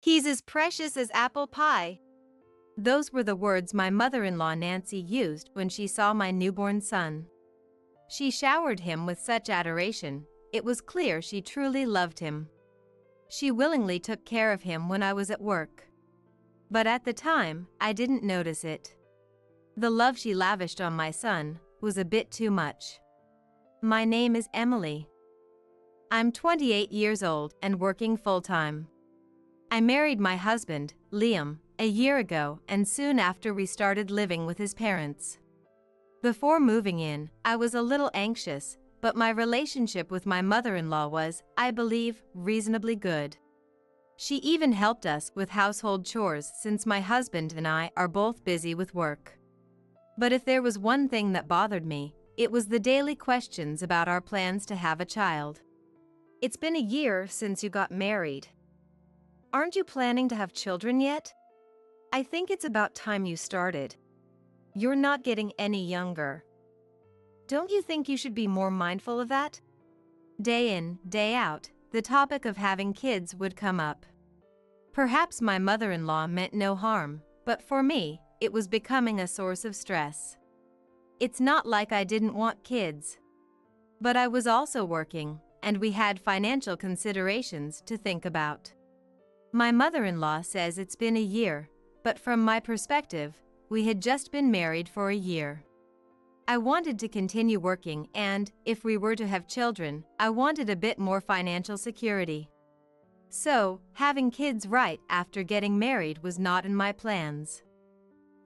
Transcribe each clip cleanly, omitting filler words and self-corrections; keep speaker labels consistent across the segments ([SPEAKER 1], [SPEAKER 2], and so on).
[SPEAKER 1] He's as precious as apple pie. Those were the words my mother-in-law Nancy used when she saw my newborn son. She showered him with such adoration, it was clear she truly loved him. She willingly took care of him when I was at work. But at the time, I didn't notice it. The love she lavished on my son was a bit too much. My name is Emily. I'm 28 years old and working full-time. I married my husband, Liam, a year ago, and soon after we started living with his parents. Before moving in, I was a little anxious, but my relationship with my mother-in-law was, I believe, reasonably good. She even helped us with household chores since my husband and I are both busy with work. But if there was one thing that bothered me, it was the daily questions about our plans to have a child. It's been a year since you got married. Aren't you planning to have children yet? I think it's about time you started. You're not getting any younger. Don't you think you should be more mindful of that? Day in, day out, the topic of having kids would come up. Perhaps my mother-in-law meant no harm, but for me, it was becoming a source of stress. It's not like I didn't want kids. But I was also working, and we had financial considerations to think about. My mother-in-law says it's been a year, but from my perspective, we had just been married for a year. I wanted to continue working and, if we were to have children, I wanted a bit more financial security. So, having kids right after getting married was not in my plans.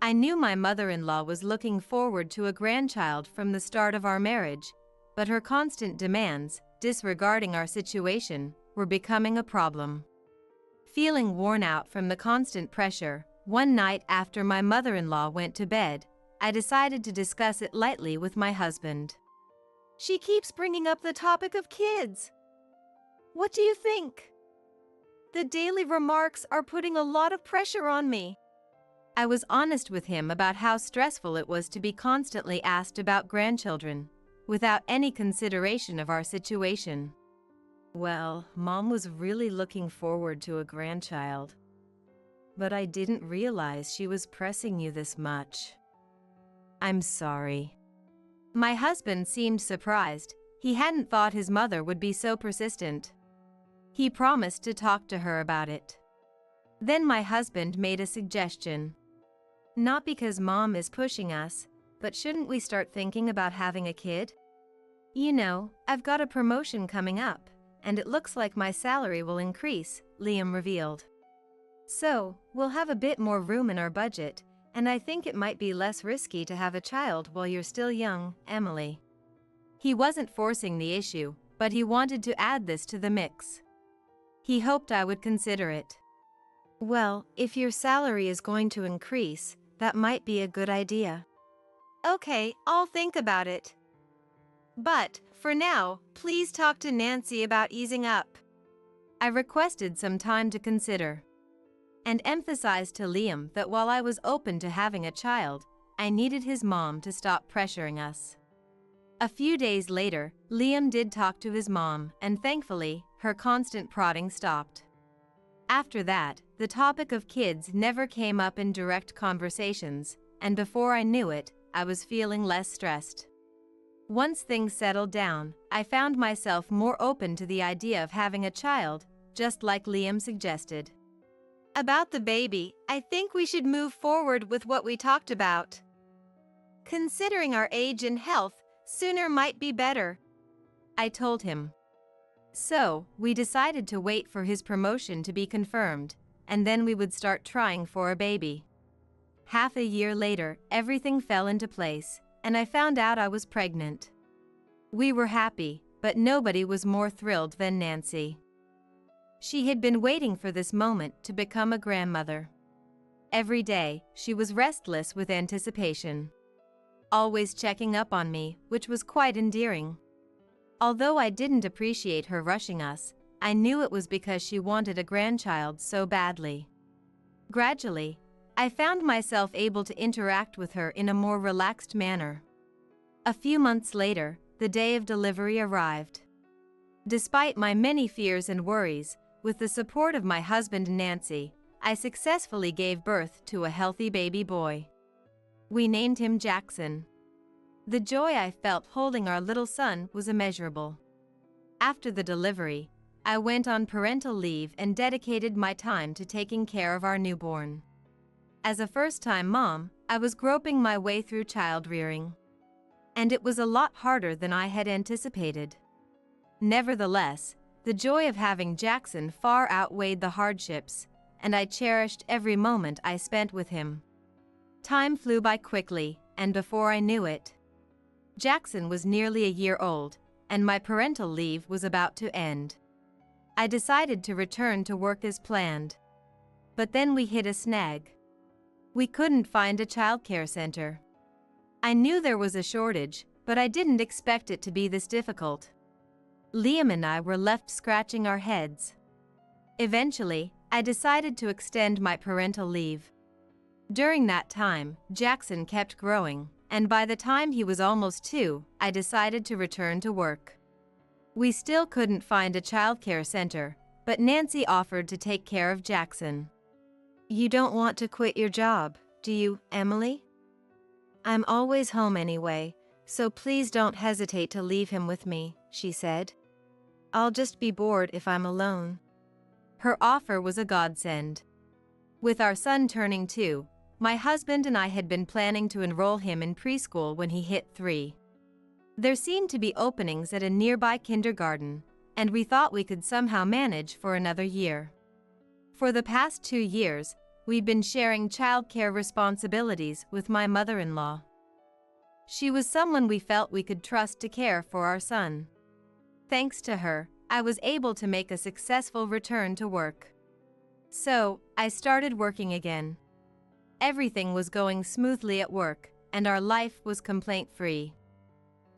[SPEAKER 1] I knew my mother-in-law was looking forward to a grandchild from the start of our marriage, but her constant demands, disregarding our situation, were becoming a problem. Feeling worn out from the constant pressure, one night after my mother-in-law went to bed, I decided to discuss it lightly with my husband. She keeps bringing up the topic of kids. What do you think? The daily remarks are putting a lot of pressure on me. I was honest with him about how stressful it was to be constantly asked about grandchildren, without any consideration of our situation. Well, Mom was really looking forward to a grandchild. But I didn't realize she was pressing you this much. I'm sorry. My husband seemed surprised. He hadn't thought his mother would be so persistent. He promised to talk to her about it. Then my husband made a suggestion. Not because Mom is pushing us, but shouldn't we start thinking about having a kid? You know, I've got a promotion coming up, and it looks like my salary will increase, Liam revealed. So, we'll have a bit more room in our budget, and I think it might be less risky to have a child while you're still young, Emily. He wasn't forcing the issue, but he wanted to add this to the mix. He hoped I would consider it. Well, if your salary is going to increase, that might be a good idea. Okay, I'll think about it. But, for now, please talk to Nancy about easing up. I requested some time to consider, and emphasized to Liam that while I was open to having a child, I needed his mom to stop pressuring us. A few days later, Liam did talk to his mom, and thankfully, her constant prodding stopped. After that, the topic of kids never came up in direct conversations, and before I knew it, I was feeling less stressed. Once things settled down, I found myself more open to the idea of having a child, just like Liam suggested. About the baby, I think we should move forward with what we talked about. Considering our age and health, sooner might be better, I told him. So, we decided to wait for his promotion to be confirmed, and then we would start trying for a baby. Half a year later, everything fell into place, and I found out I was pregnant. We were happy, but nobody was more thrilled than Nancy. She had been waiting for this moment to become a grandmother. Every day, she was restless with anticipation, always checking up on me, which was quite endearing. Although I didn't appreciate her rushing us, I knew it was because she wanted a grandchild so badly. Gradually, I found myself able to interact with her in a more relaxed manner. A few months later, the day of delivery arrived. Despite my many fears and worries, with the support of my husband Nancy, I successfully gave birth to a healthy baby boy. We named him Jackson. The joy I felt holding our little son was immeasurable. After the delivery, I went on parental leave and dedicated my time to taking care of our newborn. As a first-time mom, I was groping my way through child rearing. And it was a lot harder than I had anticipated. Nevertheless, the joy of having Jackson far outweighed the hardships, and I cherished every moment I spent with him. Time flew by quickly, and before I knew it, Jackson was nearly a year old, and my parental leave was about to end. I decided to return to work as planned. But then we hit a snag. We couldn't find a childcare center. I knew there was a shortage, but I didn't expect it to be this difficult. Liam and I were left scratching our heads. Eventually, I decided to extend my parental leave. During that time, Jackson kept growing, and by the time he was almost 2, I decided to return to work. We still couldn't find a childcare center, but Nancy offered to take care of Jackson. "You don't want to quit your job, do you, Emily? I'm always home anyway, so please don't hesitate to leave him with me," she said. "I'll just be bored if I'm alone." Her offer was a godsend. With our son turning 2, my husband and I had been planning to enroll him in preschool when he hit 3. There seemed to be openings at a nearby kindergarten, and we thought we could somehow manage for another year. For the past 2 years, we'd been sharing childcare responsibilities with my mother-in-law. She was someone we felt we could trust to care for our son. Thanks to her, I was able to make a successful return to work. So, I started working again. Everything was going smoothly at work, and our life was complaint-free.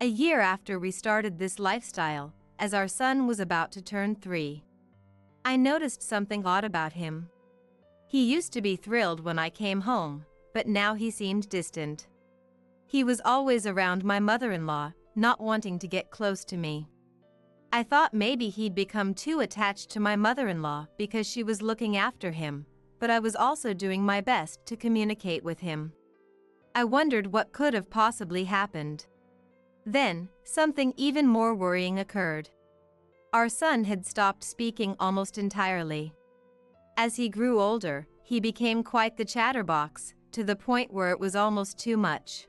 [SPEAKER 1] A year after we started this lifestyle, as our son was about to turn 3, I noticed something odd about him. He used to be thrilled when I came home, but now he seemed distant. He was always around my mother-in-law, not wanting to get close to me. I thought maybe he'd become too attached to my mother-in-law because she was looking after him, but I was also doing my best to communicate with him. I wondered what could have possibly happened. Then, something even more worrying occurred. Our son had stopped speaking almost entirely. As he grew older, he became quite the chatterbox, to the point where it was almost too much.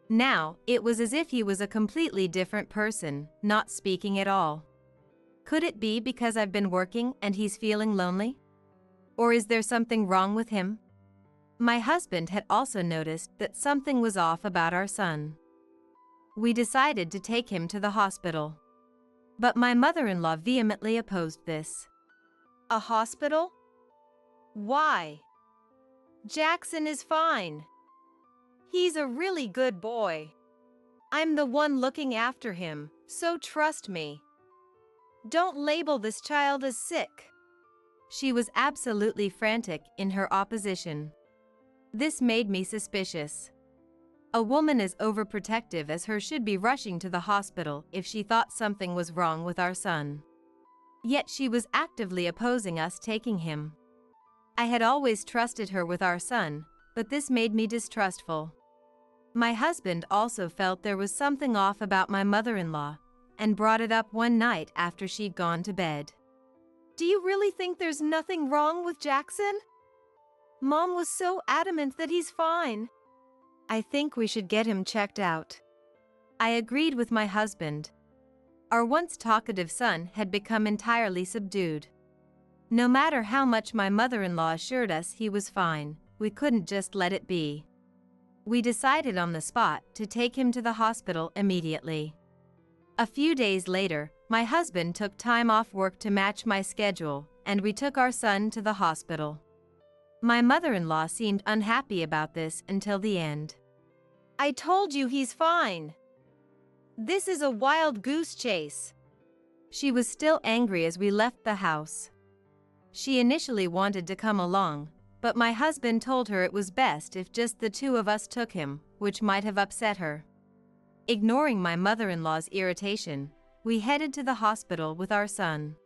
[SPEAKER 1] Now, it was as if he was a completely different person, not speaking at all. Could it be because I've been working and he's feeling lonely? Or is there something wrong with him? My husband had also noticed that something was off about our son. We decided to take him to the hospital. But my mother-in-law vehemently opposed this. "A hospital? Why? Jackson is fine. He's a really good boy. I'm the one looking after him, so trust me. Don't label this child as sick." She was absolutely frantic in her opposition. This made me suspicious. A woman as overprotective as her should be rushing to the hospital if she thought something was wrong with our son. Yet she was actively opposing us taking him. I had always trusted her with our son, but this made me distrustful. My husband also felt there was something off about my mother-in-law, and brought it up one night after she'd gone to bed. "Do you really think there's nothing wrong with Jackson? Mom was so adamant that he's fine. I think we should get him checked out." I agreed with my husband. Our once talkative son had become entirely subdued. No matter how much my mother-in-law assured us he was fine, we couldn't just let it be. We decided on the spot to take him to the hospital immediately. A few days later, my husband took time off work to match my schedule, and we took our son to the hospital. My mother-in-law seemed unhappy about this until the end. "I told you he's fine. This is a wild goose chase." She was still angry as we left the house. She initially wanted to come along, but my husband told her it was best if just the 2 of us took him, which might have upset her. Ignoring my mother-in-law's irritation, we headed to the hospital with our son.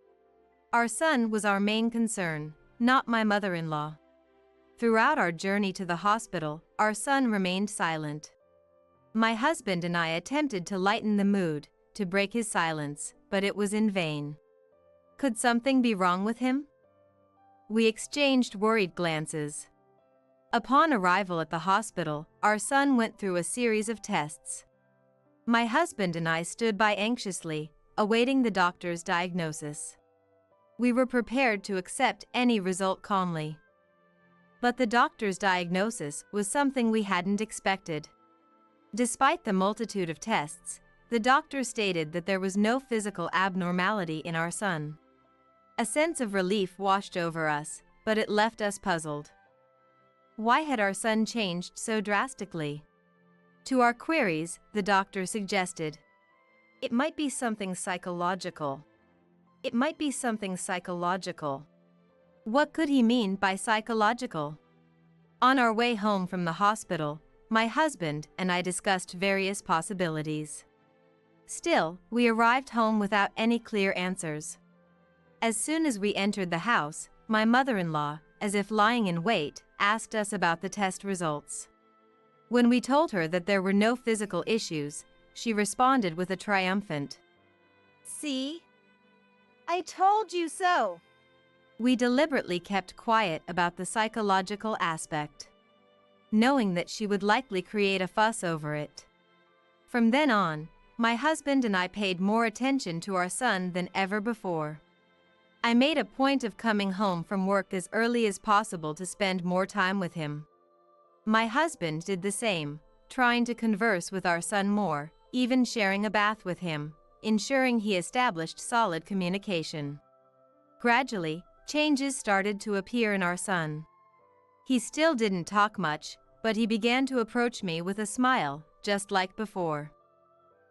[SPEAKER 1] Our son was our main concern, not my mother-in-law. Throughout our journey to the hospital, our son remained silent. My husband and I attempted to lighten the mood, to break his silence, but it was in vain. Could something be wrong with him? We exchanged worried glances. Upon arrival at the hospital, our son went through a series of tests. My husband and I stood by anxiously, awaiting the doctor's diagnosis. We were prepared to accept any result calmly. But the doctor's diagnosis was something we hadn't expected. Despite the multitude of tests, the doctor stated that there was no physical abnormality in our son. A sense of relief washed over us, but it left us puzzled. Why had our son changed so drastically? To our queries, the doctor suggested, "It might be something psychological. It might be something psychological." What could he mean by psychological? On our way home from the hospital, my husband and I discussed various possibilities. Still, we arrived home without any clear answers. As soon as we entered the house, my mother-in-law, as if lying in wait, asked us about the test results. When we told her that there were no physical issues, she responded with a triumphant, "See? I told you so." We deliberately kept quiet about the psychological aspect, knowing that she would likely create a fuss over it. From then on, my husband and I paid more attention to our son than ever before. I made a point of coming home from work as early as possible to spend more time with him. My husband did the same, trying to converse with our son more, even sharing a bath with him, ensuring he established solid communication. Gradually, changes started to appear in our son. He still didn't talk much, but he began to approach me with a smile, just like before.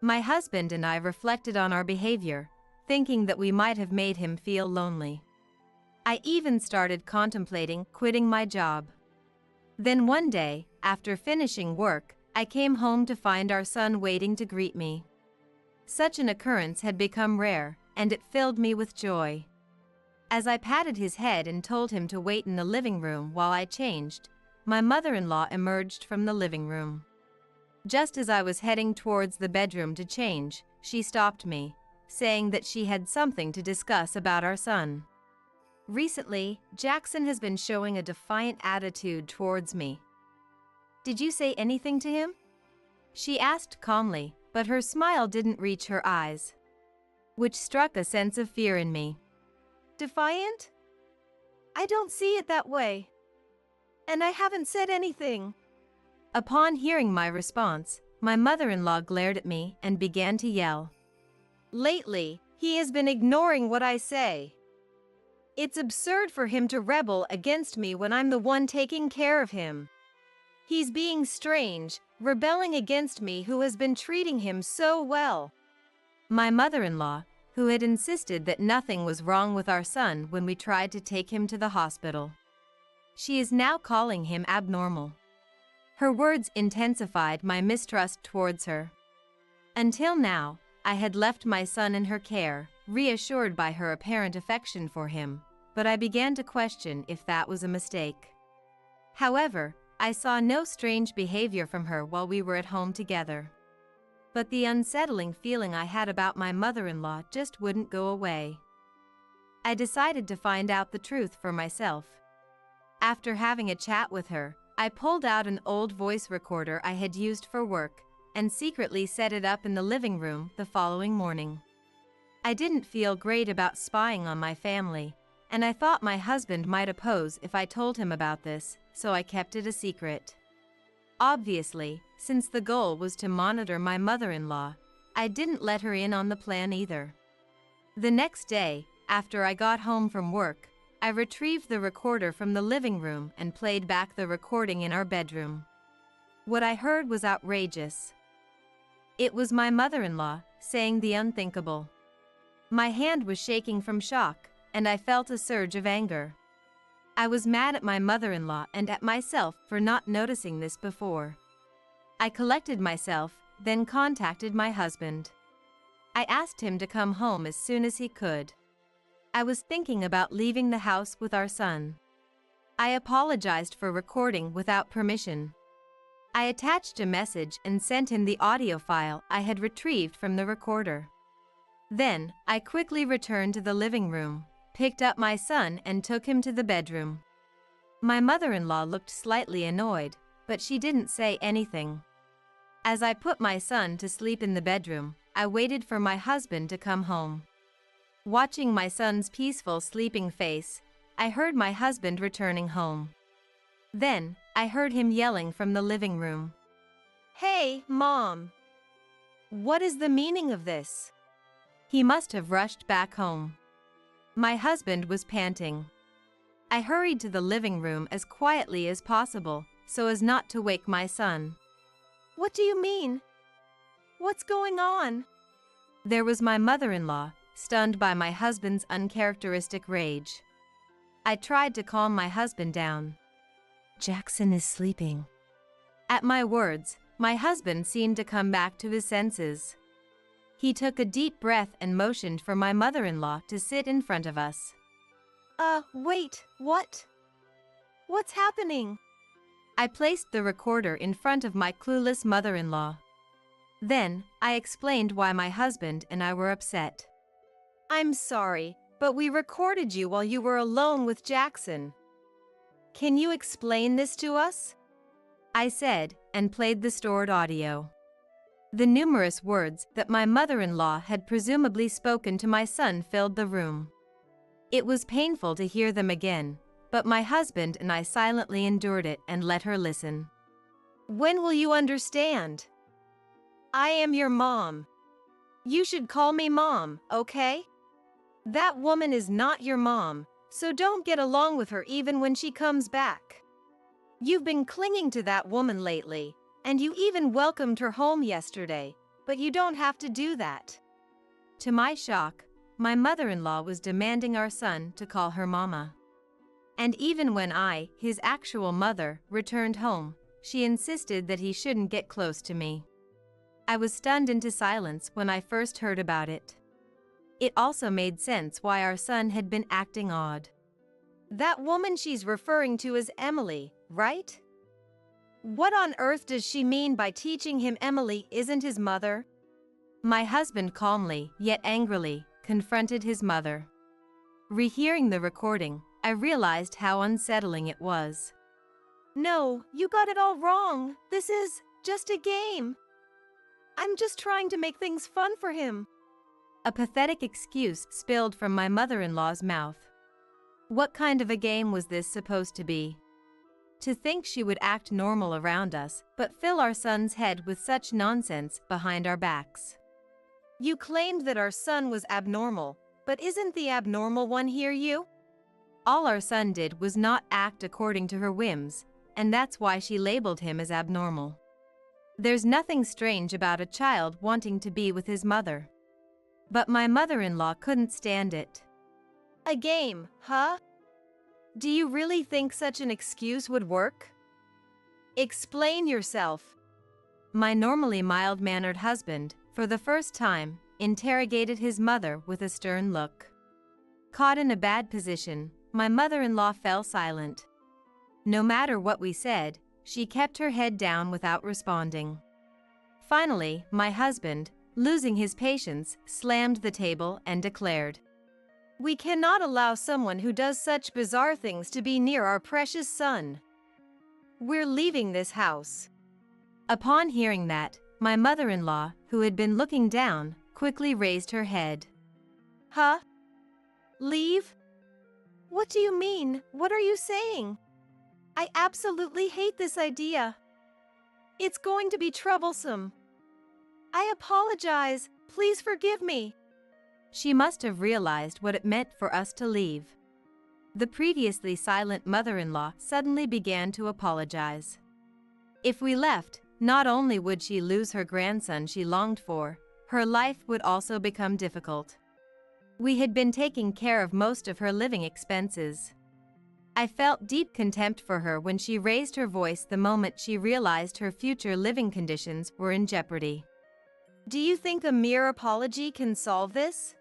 [SPEAKER 1] My husband and I reflected on our behavior, thinking that we might have made him feel lonely. I even started contemplating quitting my job. Then one day, after finishing work, I came home to find our son waiting to greet me. Such an occurrence had become rare, and it filled me with joy. As I patted his head and told him to wait in the living room while I changed, my mother-in-law emerged from the living room. Just as I was heading towards the bedroom to change, she stopped me, saying that she had something to discuss about our son. "Recently, Jackson has been showing a defiant attitude towards me. Did you say anything to him?" She asked calmly, but her smile didn't reach her eyes, which struck a sense of fear in me. "Defiant? I don't see it that way. And I haven't said anything." Upon hearing my response, my mother-in-law glared at me and began to yell. "Lately, he has been ignoring what I say. It's absurd for him to rebel against me when I'm the one taking care of him. He's being strange, rebelling against me who has been treating him so well." My mother-in-law, who had insisted that nothing was wrong with our son when we tried to take him to the hospital. She is now calling him abnormal. Her words intensified my mistrust towards her. Until now, I had left my son in her care, reassured by her apparent affection for him, but I began to question if that was a mistake. However, I saw no strange behavior from her while we were at home together. But the unsettling feeling I had about my mother-in-law just wouldn't go away. I decided to find out the truth for myself. After having a chat with her, I pulled out an old voice recorder I had used for work and secretly set it up in the living room the following morning. I didn't feel great about spying on my family, and I thought my husband might oppose if I told him about this, so I kept it a secret. Obviously, since the goal was to monitor my mother-in-law, I didn't let her in on the plan either. The next day, after I got home from work, I retrieved the recorder from the living room and played back the recording in our bedroom. What I heard was outrageous. It was my mother-in-law saying the unthinkable. My hand was shaking from shock, and I felt a surge of anger. I was mad at my mother-in-law and at myself for not noticing this before. I collected myself, then contacted my husband. I asked him to come home as soon as he could. I was thinking about leaving the house with our son. I apologized for recording without permission. I attached a message and sent him the audio file I had retrieved from the recorder. Then, I quickly returned to the living room, picked up my son and took him to the bedroom. My mother-in-law looked slightly annoyed, but she didn't say anything. As I put my son to sleep in the bedroom, I waited for my husband to come home. Watching my son's peaceful sleeping face, I heard my husband returning home. Then, I heard him yelling from the living room. "Hey, Mom! What is the meaning of this?" He must have rushed back home. My husband was panting. I hurried to the living room as quietly as possible, so as not to wake my son. "What do you mean? What's going on?" There was my mother-in-law, stunned by my husband's uncharacteristic rage. I tried to calm my husband down. "Jackson is sleeping." At my words, my husband seemed to come back to his senses. He took a deep breath and motioned for my mother-in-law to sit in front of us. Wait, what? What's happening?" I placed the recorder in front of my clueless mother-in-law. Then, I explained why my husband and I were upset. "I'm sorry, but we recorded you while you were alone with Jackson. Can you explain this to us?" I said, and played the stored audio. The numerous words that my mother-in-law had presumably spoken to my son filled the room. It was painful to hear them again, but my husband and I silently endured it and let her listen. "When will you understand? I am your mom. You should call me Mom, okay? That woman is not your mom, so don't get along with her even when she comes back. You've been clinging to that woman lately, and you even welcomed her home yesterday, but you don't have to do that." To my shock, my mother-in-law was demanding our son to call her Mama. And even when I, his actual mother, returned home, she insisted that he shouldn't get close to me. I was stunned into silence when I first heard about it. It also made sense why our son had been acting odd. "That woman she's referring to is Emily, right? What on earth does she mean by teaching him Emily isn't his mother?" My husband calmly, yet angrily, confronted his mother. Rehearing the recording, I realized how unsettling it was. "No, you got it all wrong. This is just a game. I'm just trying to make things fun for him." A pathetic excuse spilled from my mother-in-law's mouth. What kind of a game was this supposed to be? To think she would act normal around us, but fill our son's head with such nonsense behind our backs. "You claimed that our son was abnormal, but isn't the abnormal one here you?" All our son did was not act according to her whims, and that's why she labeled him as abnormal. There's nothing strange about a child wanting to be with his mother. But my mother-in-law couldn't stand it. "A game, huh? Do you really think such an excuse would work? Explain yourself." My normally mild-mannered husband, for the first time, interrogated his mother with a stern look. Caught in a bad position, my mother-in-law fell silent. No matter what we said, she kept her head down without responding. Finally, my husband, losing his patience, slammed the table and declared, "We cannot allow someone who does such bizarre things to be near our precious son. We're leaving this house." Upon hearing that, my mother-in-law, who had been looking down, quickly raised her head. "Huh? Leave? What do you mean? What are you saying? I absolutely hate this idea. It's going to be troublesome. I apologize. Please forgive me." She must have realized what it meant for us to leave. The previously silent mother-in-law suddenly began to apologize. If we left, not only would she lose her grandson she longed for, her life would also become difficult. We had been taking care of most of her living expenses. I felt deep contempt for her when she raised her voice the moment she realized her future living conditions were in jeopardy. "Do you think a mere apology can solve this?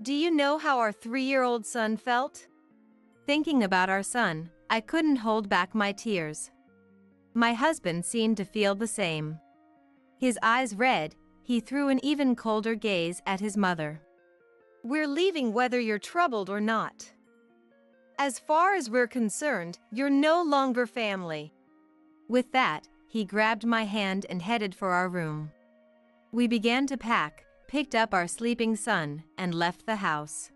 [SPEAKER 1] Do you know how our 3-year-old son felt? Thinking about our son, I couldn't hold back my tears. My husband seemed to feel the same. His eyes red, he threw an even colder gaze at his mother. We're leaving whether you're troubled or not. As far as we're concerned, you're no longer family. With that, he grabbed my hand and headed for our room. We began to pack, picked up our sleeping son, and left the house.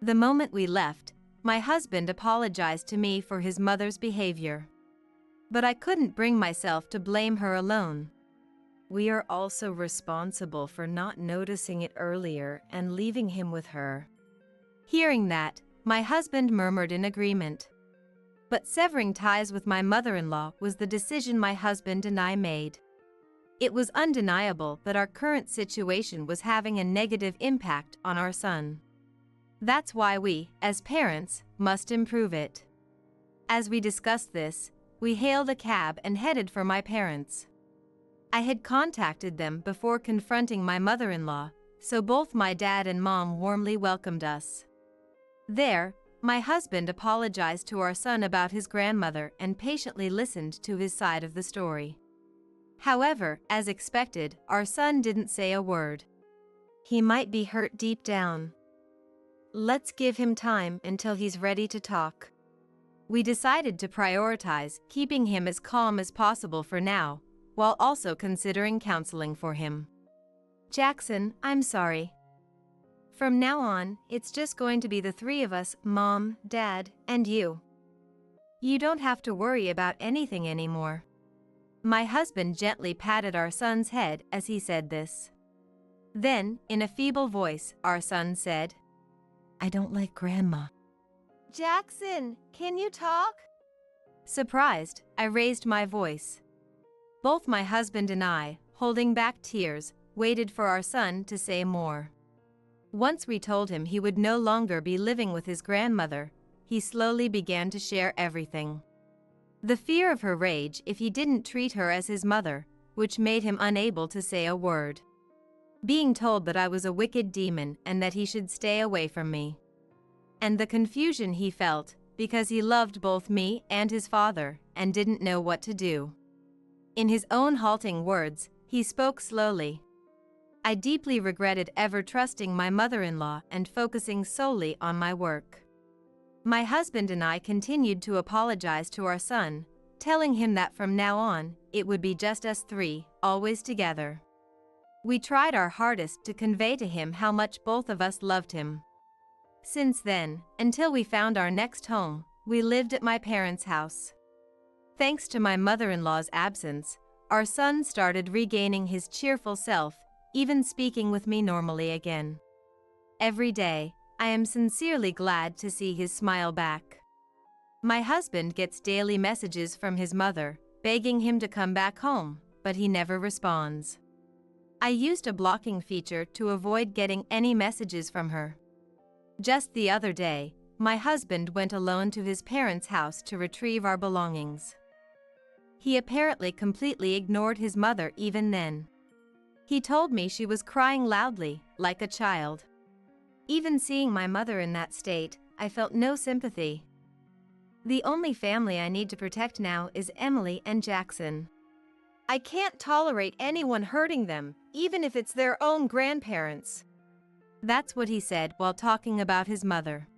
[SPEAKER 1] The moment we left, my husband apologized to me for his mother's behavior. But I couldn't bring myself to blame her alone. We are also responsible for not noticing it earlier and leaving him with her. Hearing that, my husband murmured in agreement. But severing ties with my mother-in-law was the decision my husband and I made. It was undeniable that our current situation was having a negative impact on our son. That's why we, as parents, must improve it. As we discussed this, we hailed a cab and headed for my parents. I had contacted them before confronting my mother-in-law, so both my dad and mom warmly welcomed us. There, my husband apologized to our son about his grandmother and patiently listened to his side of the story. However, as expected, our son didn't say a word. He might be hurt deep down. Let's give him time until he's ready to talk. We decided to prioritize keeping him as calm as possible for now, while also considering counseling for him. Jackson, I'm sorry. From now on, it's just going to be the 3 of us, Mom, Dad, and you. You don't have to worry about anything anymore. My husband gently patted our son's head as he said this. Then, in a feeble voice, our son said, I don't like Grandma. Jackson, can you talk? Surprised, I raised my voice. Both my husband and I, holding back tears, waited for our son to say more. Once we told him he would no longer be living with his grandmother, he slowly began to share everything. The fear of her rage if he didn't treat her as his mother, which made him unable to say a word. Being told that I was a wicked demon and that he should stay away from me. And the confusion he felt, because he loved both me and his father, and didn't know what to do. In his own halting words, he spoke slowly. I deeply regretted ever trusting my mother-in-law and focusing solely on my work. My husband and I continued to apologize to our son, telling him that from now on, it would be just us 3, always together. We tried our hardest to convey to him how much both of us loved him. Since then, until we found our next home, we lived at my parents' house. Thanks to my mother-in-law's absence, our son started regaining his cheerful self, even speaking with me normally again. Every day, I am sincerely glad to see his smile back. My husband gets daily messages from his mother, begging him to come back home, but he never responds. I used a blocking feature to avoid getting any messages from her. Just the other day, my husband went alone to his parents' house to retrieve our belongings. He apparently completely ignored his mother even then. He told me she was crying loudly, like a child. Even seeing my mother in that state, I felt no sympathy. The only family I need to protect now is Emily and Jackson. I can't tolerate anyone hurting them, even if it's their own grandparents. That's what he said while talking about his mother.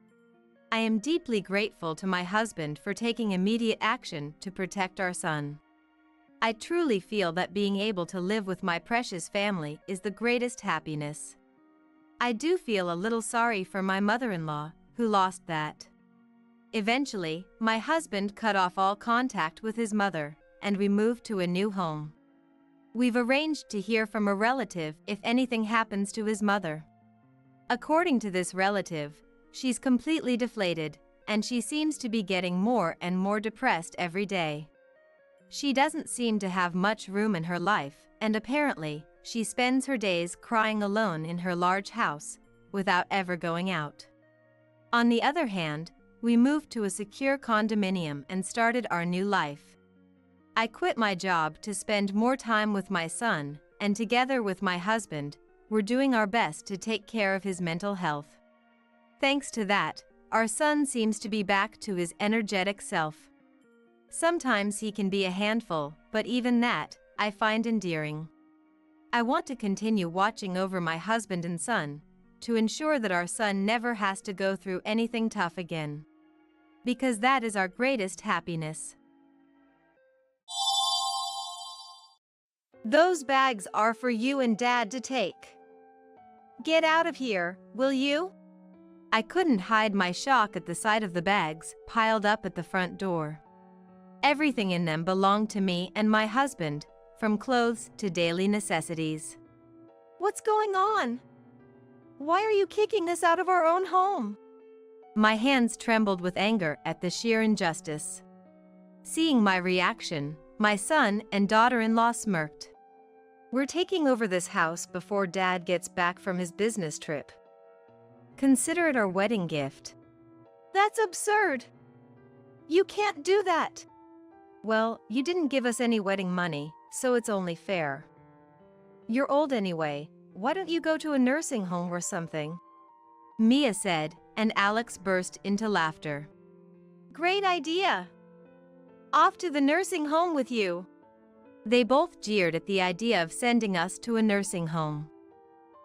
[SPEAKER 1] I am deeply grateful to my husband for taking immediate action to protect our son. I truly feel that being able to live with my precious family is the greatest happiness. I do feel a little sorry for my mother-in-law, who lost that. Eventually, my husband cut off all contact with his mother, and we moved to a new home. We've arranged to hear from a relative if anything happens to his mother. According to this relative, she's completely deflated, and she seems to be getting more and more depressed every day. She doesn't seem to have much room in her life, and apparently, she spends her days crying alone in her large house, without ever going out. On the other hand, we moved to a secure condominium and started our new life. I quit my job to spend more time with my son, and together with my husband, we're doing our best to take care of his mental health. Thanks to that, our son seems to be back to his energetic self. Sometimes he can be a handful, but even that, I find endearing. I want to continue watching over my husband and son, to ensure that our son never has to go through anything tough again. Because that is our greatest happiness. Those bags are for you and Dad to take. Get out of here, will you? I couldn't hide my shock at the sight of the bags piled up at the front door. Everything in them belonged to me and my husband, from clothes to daily necessities. What's going on? Why are you kicking us out of our own home? My hands trembled with anger at the sheer injustice. Seeing my reaction, my son and daughter-in-law smirked. We're taking over this house before Dad gets back from his business trip. Consider it our wedding gift. That's absurd. You can't do that. Well, you didn't give us any wedding money, so it's only fair. You're old anyway. Why don't you go to a nursing home or something? Mia said, and Alex burst into laughter. Great idea. Off to the nursing home with you. They both jeered at the idea of sending us to a nursing home.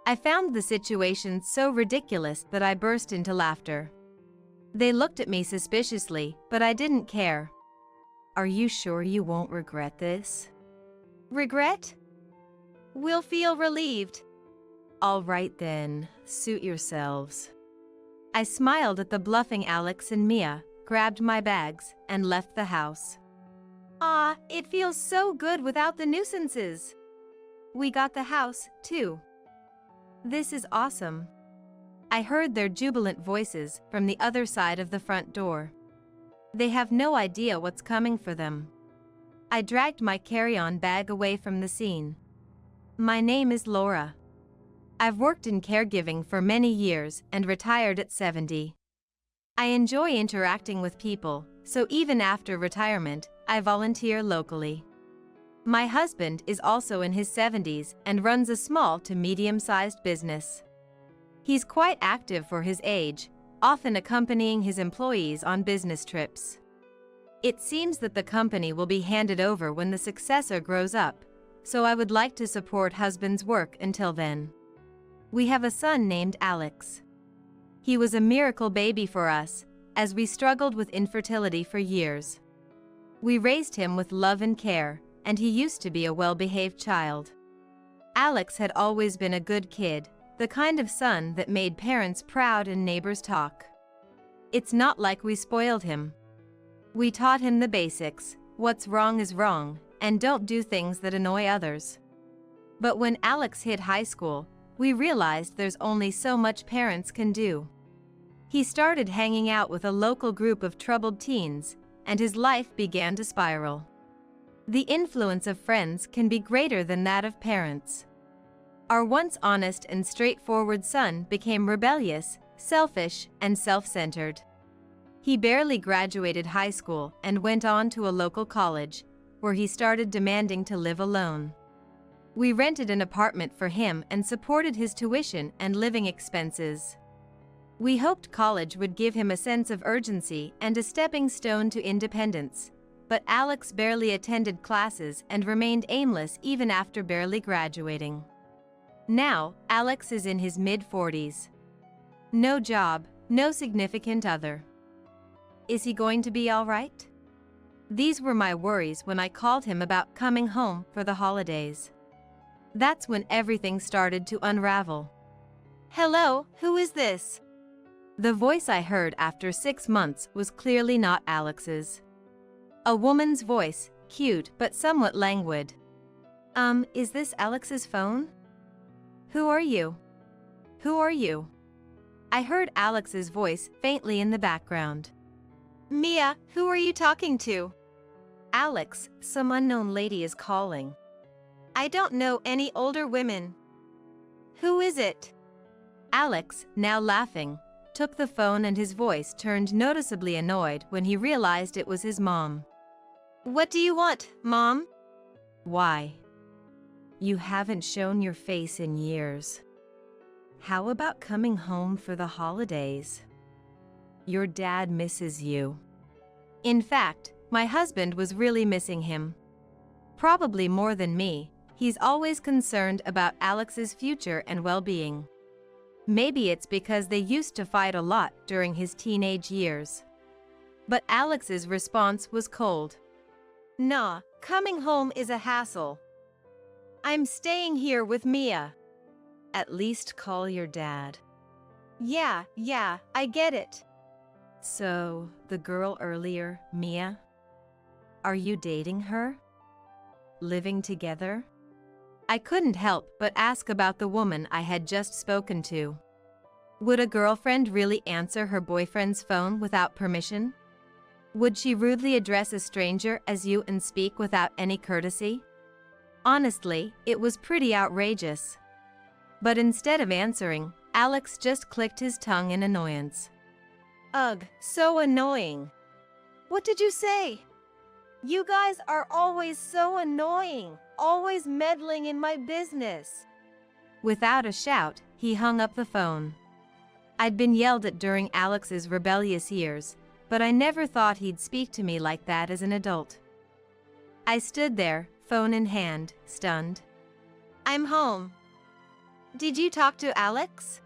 [SPEAKER 1] I found the situation so ridiculous that I burst into laughter. They looked at me suspiciously, but I didn't care. Are you sure you won't regret this? Regret? We'll feel relieved. All right then, suit yourselves. I smiled at the bluffing Alex and Mia, grabbed my bags, and left the house. Ah, it feels so good without the nuisances. We got the house, too. This is awesome. I heard their jubilant voices from the other side of the front door. They have no idea what's coming for them. I dragged my carry-on bag away from the scene. My name is Laura. I've worked in caregiving for many years and retired at 70. I enjoy interacting with people, so even after retirement, I volunteer locally. My husband is also in his 70s and runs a small to medium-sized business. He's quite active for his age, often accompanying his employees on business trips. It seems that the company will be handed over when the successor grows up, so I would like to support husband's work until then. We have a son named Alex. He was a miracle baby for us, as we struggled with infertility for years. We raised him with love and care, and he used to be a well-behaved child. Alex had always been a good kid, the kind of son that made parents proud and neighbors talk. It's not like we spoiled him. We taught him the basics: what's wrong is wrong, and don't do things that annoy others. But when Alex hit high school, we realized there's only so much parents can do. He started hanging out with a local group of troubled teens, and his life began to spiral. The influence of friends can be greater than that of parents. Our once honest and straightforward son became rebellious, selfish, and self-centered. He barely graduated high school and went on to a local college, where he started demanding to live alone. We rented an apartment for him and supported his tuition and living expenses. We hoped college would give him a sense of urgency and a stepping stone to independence, but Alex barely attended classes and remained aimless even after barely graduating. Now, Alex is in his mid-40s. No job, no significant other. Is he going to be all right? These were my worries when I called him about coming home for the holidays. That's when everything started to unravel. Hello, who is this? The voice I heard after 6 months was clearly not Alex's. A woman's voice, cute but somewhat languid. Is this Alex's phone? Who are you? Who are you? I heard Alex's voice faintly in the background. Mia, who are you talking to? Alex, some unknown lady is calling. I don't know any older women. Who is it? Alex, now laughing, took the phone and his voice turned noticeably annoyed when he realized it was his mom. What do you want, Mom? Why? You haven't shown your face in years. How about coming home for the holidays? Your dad misses you. In fact, my husband was really missing him. Probably more than me. He's always concerned about Alex's future and well-being. Maybe it's because they used to fight a lot during his teenage years. But Alex's response was cold. Nah, coming home is a hassle. I'm staying here with Mia. At least call your dad. Yeah, I get it. So, the girl earlier, Mia? Are you dating her? Living together? I couldn't help but ask about the woman I had just spoken to. Would a girlfriend really answer her boyfriend's phone without permission? Would she rudely address a stranger as you and speak without any courtesy? Honestly, it was pretty outrageous. But instead of answering, Alex just clicked his tongue in annoyance. Ugh, so annoying. What did you say? You guys are always so annoying, always meddling in my business. Without a shout, he hung up the phone. I'd been yelled at during Alex's rebellious years, but I never thought he'd speak to me like that as an adult. I stood there, phone in hand, stunned. I'm home. Did you talk to Alex?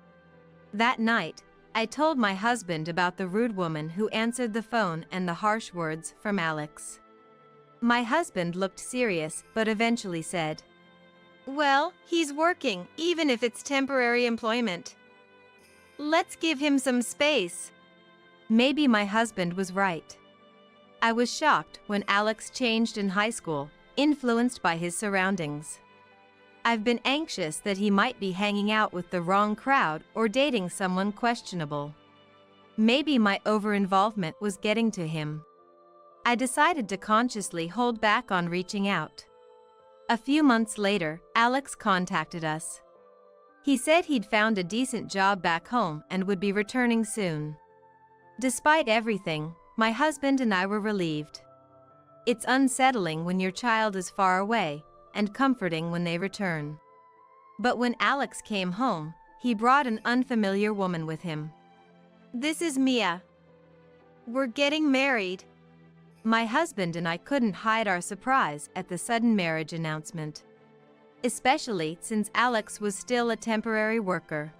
[SPEAKER 1] That night, I told my husband about the rude woman who answered the phone and the harsh words from Alex. My husband looked serious but eventually said, Well, he's working, even if it's temporary employment. Let's give him some space. Maybe my husband was right. I was shocked when Alex changed in high school, influenced by his surroundings. I've been anxious that he might be hanging out with the wrong crowd or dating someone questionable. Maybe my over-involvement was getting to him. I decided to consciously hold back on reaching out. A few months later, Alex contacted us. He said he'd found a decent job back home and would be returning soon. Despite everything, my husband and I were relieved. It's unsettling when your child is far away, and comforting when they return. But when Alex came home, he brought an unfamiliar woman with him. This is Mia. We're getting married. My husband and I couldn't hide our surprise at the sudden marriage announcement. Especially since Alex was still a temporary worker.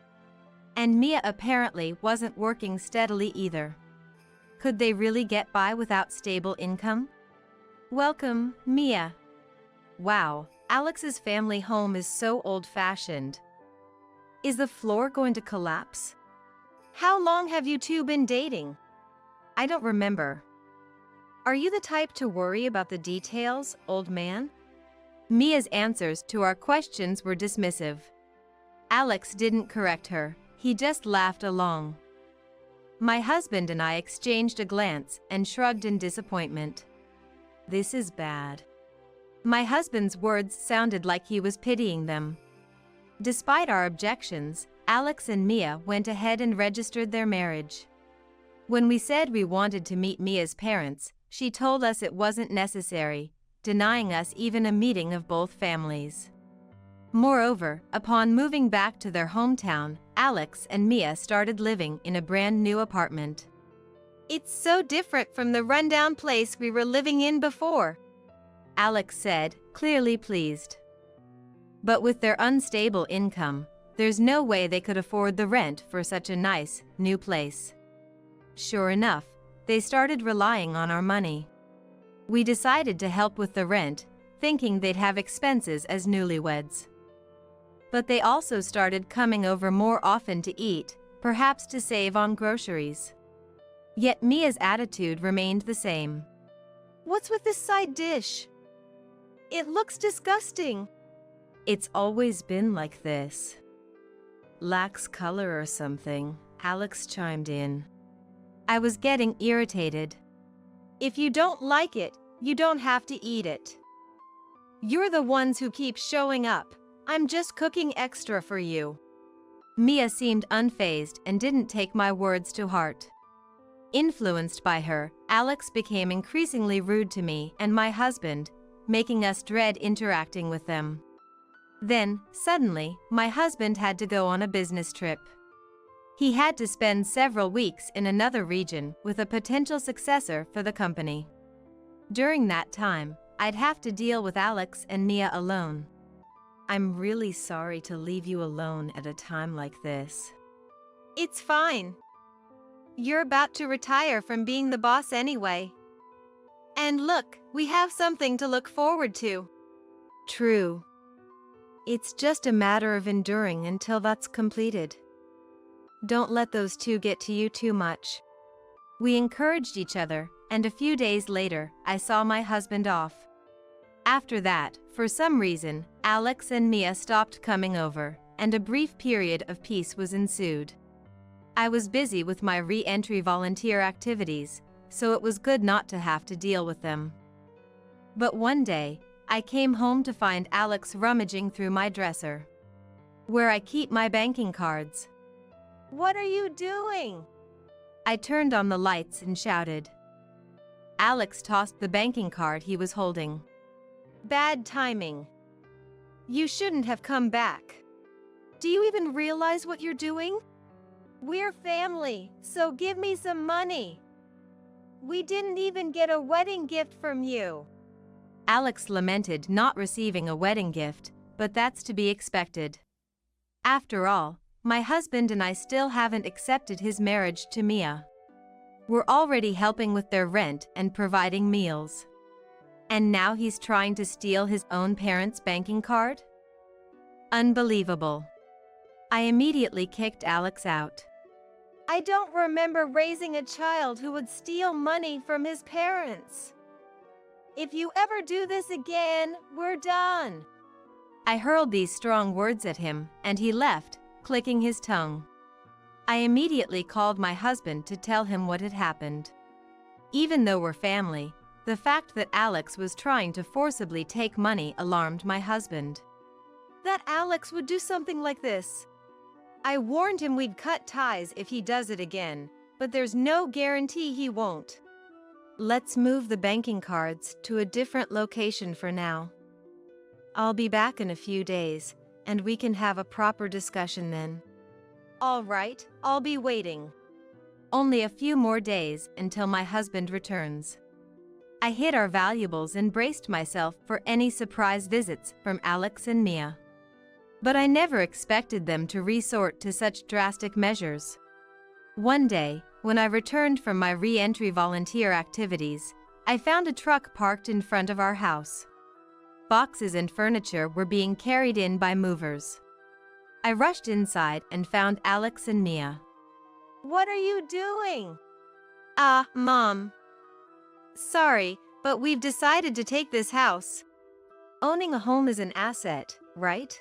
[SPEAKER 1] And Mia apparently wasn't working steadily either. Could they really get by without stable income? Welcome, Mia. Wow, Alex's family home is so old-fashioned. Is the floor going to collapse? How long have you two been dating? I don't remember. Are you the type to worry about the details, old man? Mia's answers to our questions were dismissive. Alex didn't correct her, he just laughed along. My husband and I exchanged a glance and shrugged in disappointment. This is bad. My husband's words sounded like he was pitying them. Despite our objections, Alex and Mia went ahead and registered their marriage. When we said we wanted to meet Mia's parents, she told us it wasn't necessary, denying us even a meeting of both families. Moreover, upon moving back to their hometown, Alex and Mia started living in a brand new apartment. It's so different from the rundown place we were living in before, Alex said, clearly pleased. But with their unstable income, there's no way they could afford the rent for such a nice, new place. Sure enough, they started relying on our money. We decided to help with the rent, thinking they'd have expenses as newlyweds. But they also started coming over more often to eat, perhaps to save on groceries. Yet Mia's attitude remained the same. What's with this side dish? It looks disgusting. It's always been like this. Lacks color or something, Alex chimed in. I was getting irritated. If you don't like it, you don't have to eat it. You're the ones who keep showing up. I'm just cooking extra for you. Mia seemed unfazed and didn't take my words to heart. Influenced by her, Alex became increasingly rude to me and my husband, making us dread interacting with them. Then, suddenly, my husband had to go on a business trip. He had to spend several weeks in another region with a potential successor for the company. During that time, I'd have to deal with Alex and Mia alone. I'm really sorry to leave you alone at a time like this. It's fine. You're about to retire from being the boss anyway. And look, we have something to look forward to. True. It's just a matter of enduring until that's completed. Don't let those two get to you too much. We encouraged each other, and a few days later, I saw my husband off. After that, for some reason, Alex and Mia stopped coming over, and a brief period of peace was ensued. I was busy with my re-entry volunteer activities, so it was good not to have to deal with them. But one day, I came home to find Alex rummaging through my dresser, where I keep my banking cards. What are you doing? I turned on the lights and shouted. Alex tossed the banking card he was holding. Bad timing. You shouldn't have come back. Do you even realize what you're doing? We're family, so give me some money. We didn't even get a wedding gift from you. Alex lamented not receiving a wedding gift, but that's to be expected. After all, my husband and I still haven't accepted his marriage to Mia. We're already helping with their rent and providing meals. And now he's trying to steal his own parents' banking card? Unbelievable. I immediately kicked Alex out. I don't remember raising a child who would steal money from his parents. If you ever do this again, we're done. I hurled these strong words at him, and he left, clicking his tongue. I immediately called my husband to tell him what had happened. Even though we're family, the fact that Alex was trying to forcibly take money alarmed my husband. That Alex would do something like this. I warned him we'd cut ties if he does it again, but there's no guarantee he won't. Let's move the banking cards to a different location for now. I'll be back in a few days, and we can have a proper discussion then. All right, I'll be waiting. Only a few more days until my husband returns. I hid our valuables and braced myself for any surprise visits from Alex and Mia. But I never expected them to resort to such drastic measures. One day, when I returned from my re-entry volunteer activities, I found a truck parked in front of our house. Boxes and furniture were being carried in by movers. I rushed inside and found Alex and Mia. What are you doing? Mom. Sorry, but we've decided to take this house. Owning a home is an asset, right?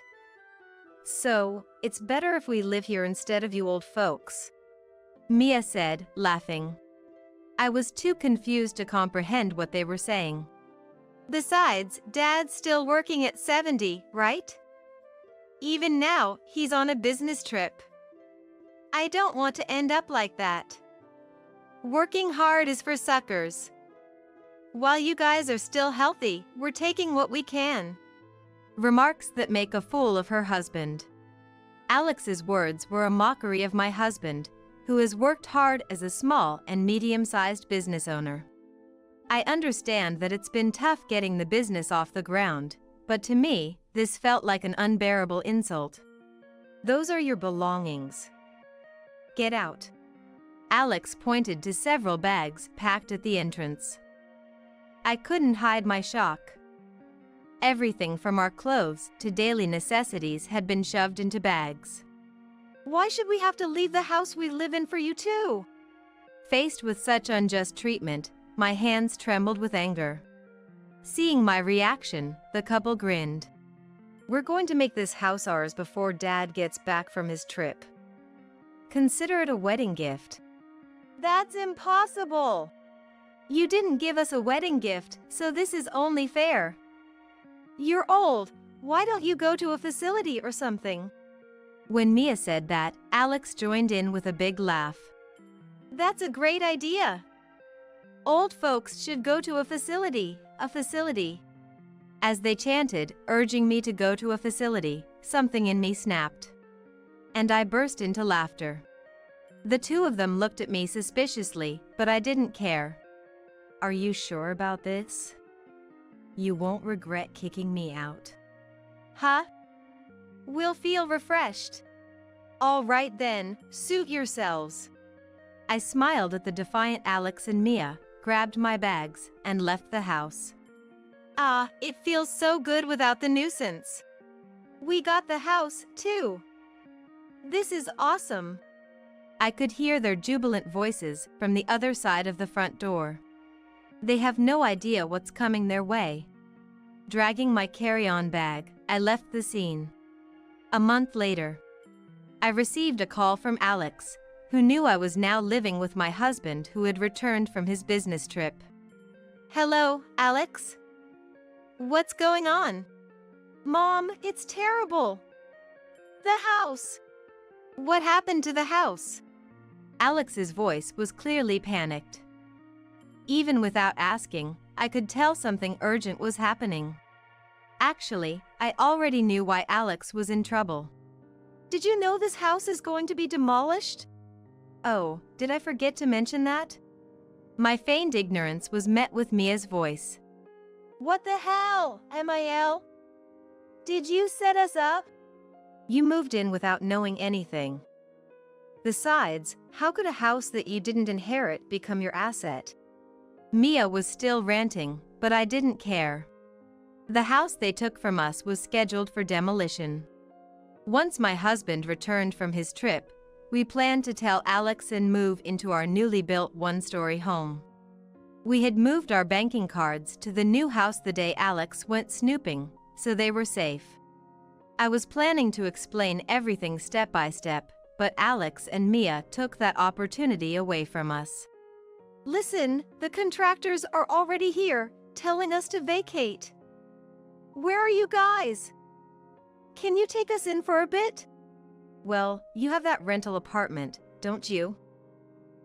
[SPEAKER 1] So, it's better if we live here instead of you old folks. Mia said, laughing. I was too confused to comprehend what they were saying. Besides, Dad's still working at 70, right? Even now, he's on a business trip. I don't want to end up like that. Working hard is for suckers. While you guys are still healthy, we're taking what we can. Remarks that make a fool of her husband. Alex's words were a mockery of my husband, who has worked hard as a small and medium-sized business owner. I understand that it's been tough getting the business off the ground, but to me, this felt like an unbearable insult. Those are your belongings. Get out. Alex pointed to several bags packed at the entrance. I couldn't hide my shock. Everything from our clothes to daily necessities had been shoved into bags. Why should we have to leave the house we live in for you too? Faced with such unjust treatment, my hands trembled with anger. Seeing my reaction, the couple grinned. We're going to make this house ours before Dad gets back from his trip. Consider it a wedding gift. That's impossible. You didn't give us a wedding gift, so this is only fair. You're old. Why don't you go to a facility or something? When Mia said that, Alex joined in with a big laugh. That's a great idea. Old folks should go to a facility. As they chanted, urging me to go to a facility, something in me snapped. And I burst into laughter. The two of them looked at me suspiciously, but I didn't care. Are you sure about this? You won't regret kicking me out. Huh? We'll feel refreshed. All right then, suit yourselves. I smiled at the defiant Alex and Mia, grabbed my bags, and left the house. Ah, it feels so good without the nuisance. We got the house, too. This is awesome. I could hear their jubilant voices from the other side of the front door. They have no idea what's coming their way. Dragging my carry-on bag, I left the scene. A month later, I received a call from Alex, who knew I was now living with my husband who had returned from his business trip. Hello, Alex? What's going on? Mom, it's terrible. The house. What happened to the house? Alex's voice was clearly panicked. Even without asking, I could tell something urgent was happening. Actually, I already knew why Alex was in trouble. Did you know this house is going to be demolished? Oh, did I forget to mention that? My feigned ignorance was met with Mia's voice. What the hell, MIL? Did you set us up? You moved in without knowing anything. Besides, how could a house that you didn't inherit become your asset? Mia was still ranting, but I didn't care. The house they took from us was scheduled for demolition. Once my husband returned from his trip, we planned to tell Alex and move into our newly built one-story home. We had moved our banking cards to the new house the day Alex went snooping, so they were safe. I was planning to explain everything step by step, but Alex and Mia took that opportunity away from us. Listen, the contractors are already here, telling us to vacate. Where are you guys? Can you take us in for a bit? Well, you have that rental apartment, don't you?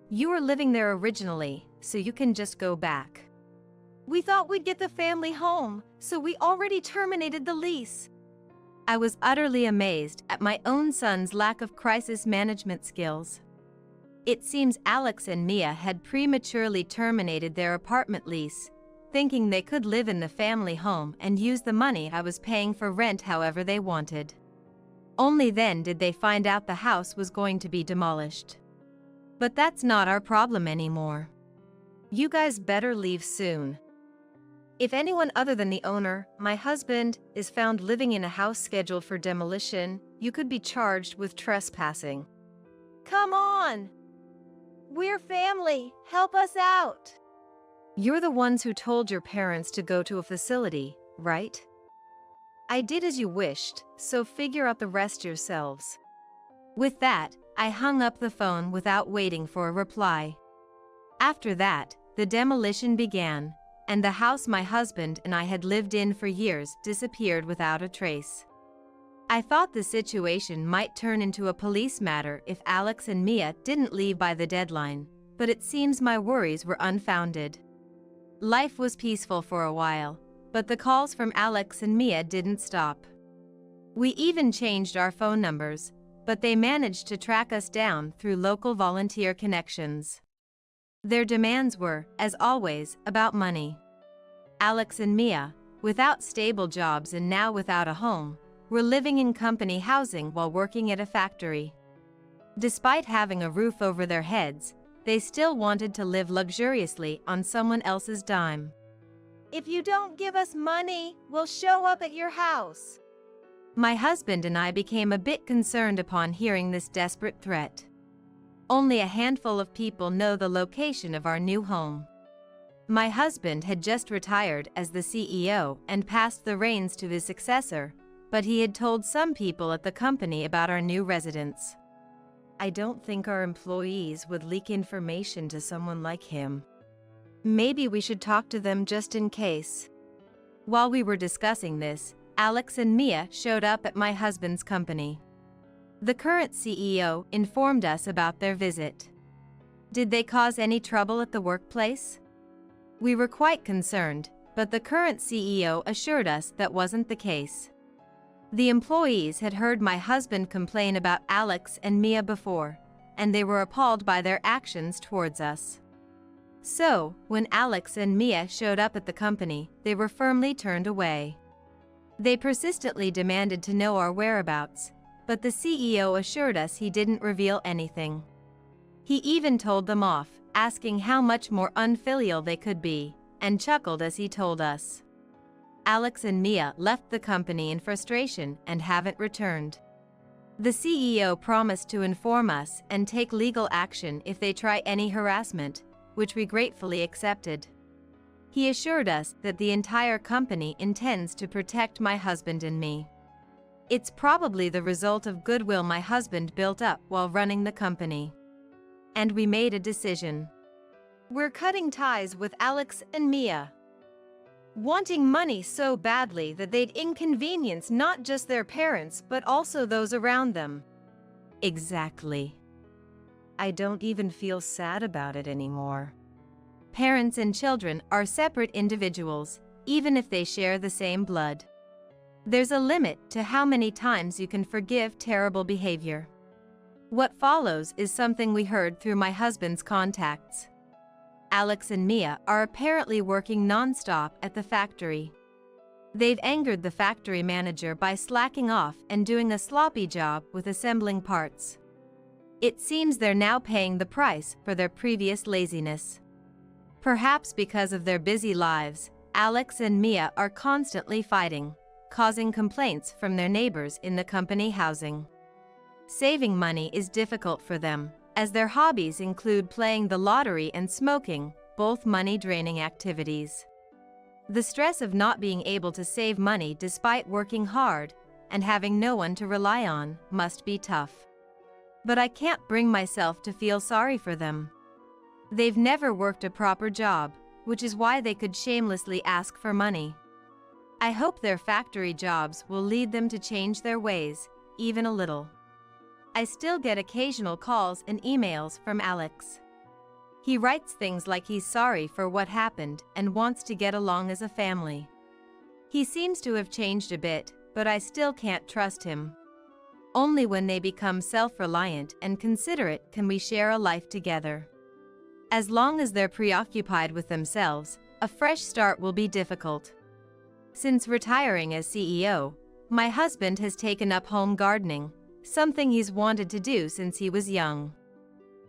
[SPEAKER 1] You were living there originally, so you can just go back. We thought we'd get the family home, so we already terminated the lease. I was utterly amazed at my own son's lack of crisis management skills. It seems Alex and Mia had prematurely terminated their apartment lease, thinking they could live in the family home and use the money I was paying for rent however they wanted. Only then did they find out the house was going to be demolished. But that's not our problem anymore. You guys better leave soon. If anyone other than the owner, my husband, is found living in a house scheduled for demolition, you could be charged with trespassing. Come on! We're family, help us out! You're the ones who told your parents to go to a facility, right? I did as you wished, so figure out the rest yourselves. With that, I hung up the phone without waiting for a reply. After that, the demolition began, and the house my husband and I had lived in for years disappeared without a trace. I thought the situation might turn into a police matter if Alex and Mia didn't leave by the deadline, but it seems my worries were unfounded. Life was peaceful for a while, but the calls from Alex and Mia didn't stop. We even changed our phone numbers, but they managed to track us down through local volunteer connections. Their demands were, as always, about money. Alex and Mia, without stable jobs and now without a home, were living in company housing while working at a factory. Despite having a roof over their heads, they still wanted to live luxuriously on someone else's dime. If you don't give us money, we'll show up at your house. My husband and I became a bit concerned upon hearing this desperate threat. Only a handful of people know the location of our new home. My husband had just retired as the CEO and passed the reins to his successor, but he had told some people at the company about our new residence. I don't think our employees would leak information to someone like him. Maybe we should talk to them just in case. While we were discussing this, Alex and Mia showed up at my husband's company. The current CEO informed us about their visit. Did they cause any trouble at the workplace? We were quite concerned, but the current CEO assured us that wasn't the case. The employees had heard my husband complain about Alex and Mia before, and they were appalled by their actions towards us. So, when Alex and Mia showed up at the company, they were firmly turned away. They persistently demanded to know our whereabouts, but the CEO assured us he didn't reveal anything. He even told them off, asking how much more unfilial they could be, and chuckled as he told us. Alex and Mia left the company in frustration and haven't returned. The CEO promised to inform us and take legal action if they try any harassment, which we gratefully accepted. He assured us that the entire company intends to protect my husband and me. It's probably the result of goodwill my husband built up while running the company. And we made a decision. We're cutting ties with Alex and Mia. Wanting money so badly that they'd inconvenience not just their parents but also those around them. Exactly. I don't even feel sad about it anymore. Parents and children are separate individuals, even if they share the same blood. There's a limit to how many times you can forgive terrible behavior. What follows is something we heard through my husband's contacts. Alex and Mia are apparently working non-stop at the factory. They've angered the factory manager by slacking off and doing a sloppy job with assembling parts. It seems they're now paying the price for their previous laziness. Perhaps because of their busy lives, Alex and Mia are constantly fighting, causing complaints from their neighbors in the company housing. Saving money is difficult for them, as their hobbies include playing the lottery and smoking, both money-draining activities. The stress of not being able to save money despite working hard and having no one to rely on must be tough. But I can't bring myself to feel sorry for them. They've never worked a proper job, which is why they could shamelessly ask for money. I hope their factory jobs will lead them to change their ways, even a little. I still get occasional calls and emails from Alex. He writes things like he's sorry for what happened and wants to get along as a family. He seems to have changed a bit, but I still can't trust him. Only when they become self-reliant and considerate can we share a life together. As long as they're preoccupied with themselves, a fresh start will be difficult. Since retiring as CEO, my husband has taken up home gardening, something he's wanted to do since he was young.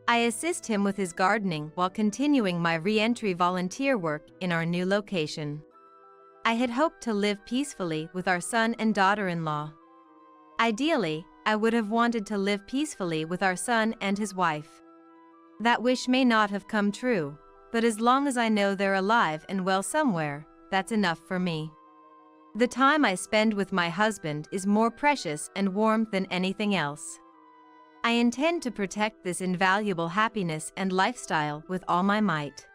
[SPEAKER 1] I assist him with his gardening while continuing my re-entry volunteer work in our new location. I had hoped to live peacefully with our son and daughter-in-law. Ideally, I would have wanted to live peacefully with our son and his wife. That wish may not have come true, but as long as I know they're alive and well somewhere, that's enough for me. The time I spend with my husband is more precious and warm than anything else. I intend to protect this invaluable happiness and lifestyle with all my might.